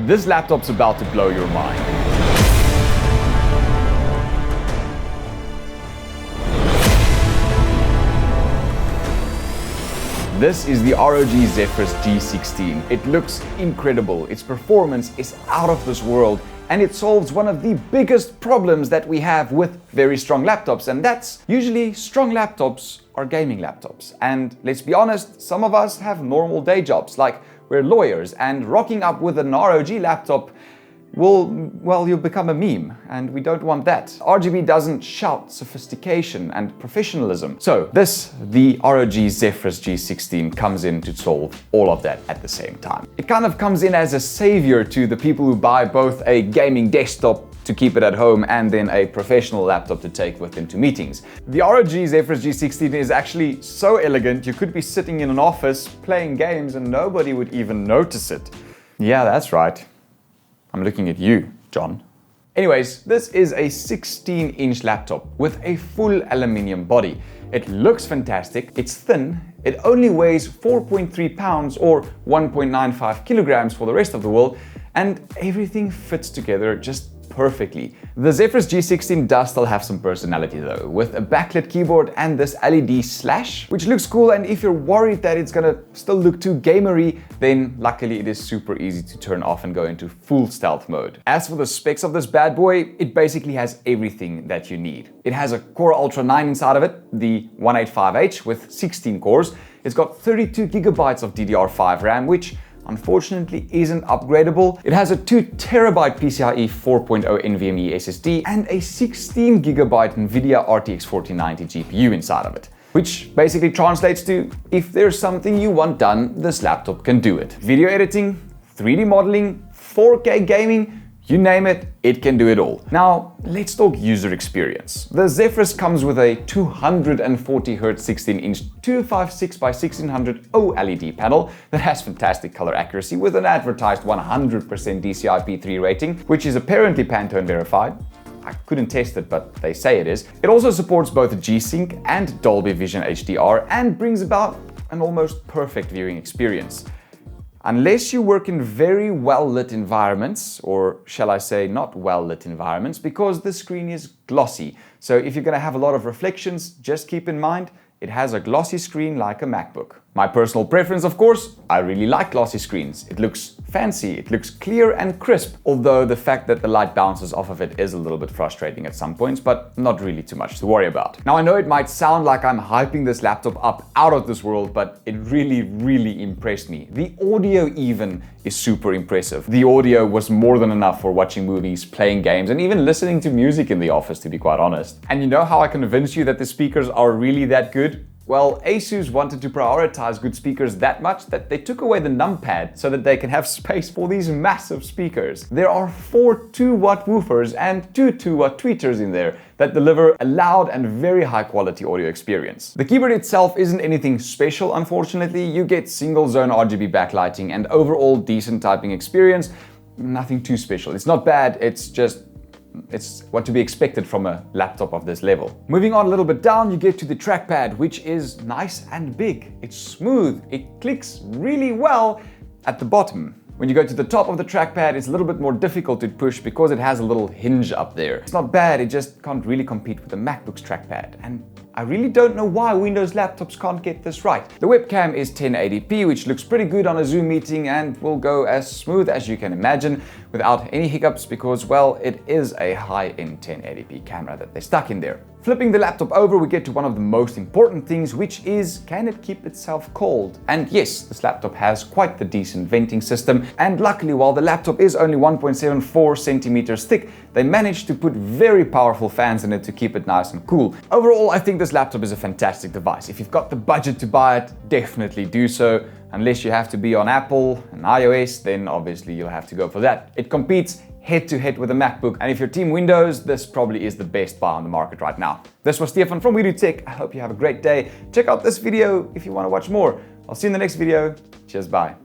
This laptop's about to blow your mind. This is the ROG Zephyrus G16. It looks incredible, its performance is out of this world, and it solves one of the biggest problems that we have with very strong laptops, and that's usually strong laptops are gaming laptops. And let's be honest, some of us have normal day jobs, like we're lawyers, and rocking up with an ROG laptop you'll become a meme, and we don't want that. RGB doesn't shout sophistication and professionalism. So the ROG Zephyrus G16 comes in to solve all of that at the same time. It kind of comes in as a savior to the people who buy both a gaming desktop to keep it at home and then a professional laptop to take with them to meetings. The ROG Zephyrus G16 is actually so elegant, you could be sitting in an office playing games and nobody would even notice it. Yeah, that's right. I'm looking at you, John. Anyways, this is a 16-inch laptop with a full aluminium body. It looks fantastic, it's thin, it only weighs 4.3 pounds or 1.95 kilograms for the rest of the world, and everything fits together just perfectly. The Zephyrus G16 does still have some personality though, with a backlit keyboard and this LED slash, which looks cool, and if you're worried that it's gonna still look too gamery, then luckily it is super easy to turn off and go into full stealth mode. As for the specs of this bad boy, it basically has everything that you need. It has a Core Ultra 9 inside of it, the 185H with 16 cores. It's got 32 gigabytes of DDR5 RAM, which unfortunately isn't upgradable. It has a 2TB PCIe 4.0 NVMe SSD and a 16GB NVIDIA RTX 4090 GPU inside of it, which basically translates to, if there's something you want done, this laptop can do it. Video editing, 3D modeling, 4K gaming, you name it, it can do it all. Now, let's talk user experience. The Zephyrus comes with a 240Hz 16-inch 256x1600 OLED panel that has fantastic color accuracy with an advertised 100% DCI-P3 rating, which is apparently Pantone verified. I couldn't test it, but they say it is. It also supports both G-Sync and Dolby Vision HDR and brings about an almost perfect viewing experience. Unless you work in very well-lit environments, or shall I say not well-lit environments, because the screen is glossy. So if you're going to have a lot of reflections, just keep in mind, it has a glossy screen like a MacBook. My personal preference, of course, I really like glossy screens. It looks fancy, it looks clear and crisp, although the fact that the light bounces off of it is a little bit frustrating at some points, but not really too much to worry about. Now, I know it might sound like I'm hyping this laptop up out of this world, but it really impressed me. The audio even is super impressive. The audio was more than enough for watching movies, playing games, and even listening to music in the office, to be quite honest. And you know how I convinced you that the speakers are really that good? Well, Asus wanted to prioritize good speakers that much that they took away the numpad so that they can have space for these massive speakers. There are 4 2-watt woofers and 2 2-watt tweeters in there that deliver a loud and very high quality audio experience. The keyboard itself isn't anything special, unfortunately. You get single zone RGB backlighting and overall decent typing experience. Nothing too special. It's not bad, it's what to be expected from a laptop of this level. Moving on a little bit down, you get to the trackpad, which is nice and big. It's smooth, it clicks really well at the bottom. When you go to the top of the trackpad, it's a little bit more difficult to push because it has a little hinge up there. It's not bad, it just can't really compete with the MacBook's trackpad. And I really don't know why Windows laptops can't get this right. The webcam is 1080p, which looks pretty good on a Zoom meeting and will go as smooth as you can imagine without any hiccups because, well, it is a high-end 1080p camera that they stuck in there. Flipping the laptop over, we get to one of the most important things, which is, can it keep itself cold? And yes, this laptop has quite the decent venting system, and luckily, while the laptop is only 1.74 centimeters thick, they managed to put very powerful fans in it to keep it nice and cool. Overall, I think this laptop is a fantastic device. If you've got the budget to buy it, definitely do so. Unless you have to be on Apple and iOS, then obviously you'll have to go for that. It competes head-to-head with a MacBook, and if you're Team Windows, this probably is the best buy on the market right now. This was Stefan from We Do Tech. I hope you have a great day. Check out this video if you want to watch more. I'll see you in the next video. Cheers, bye.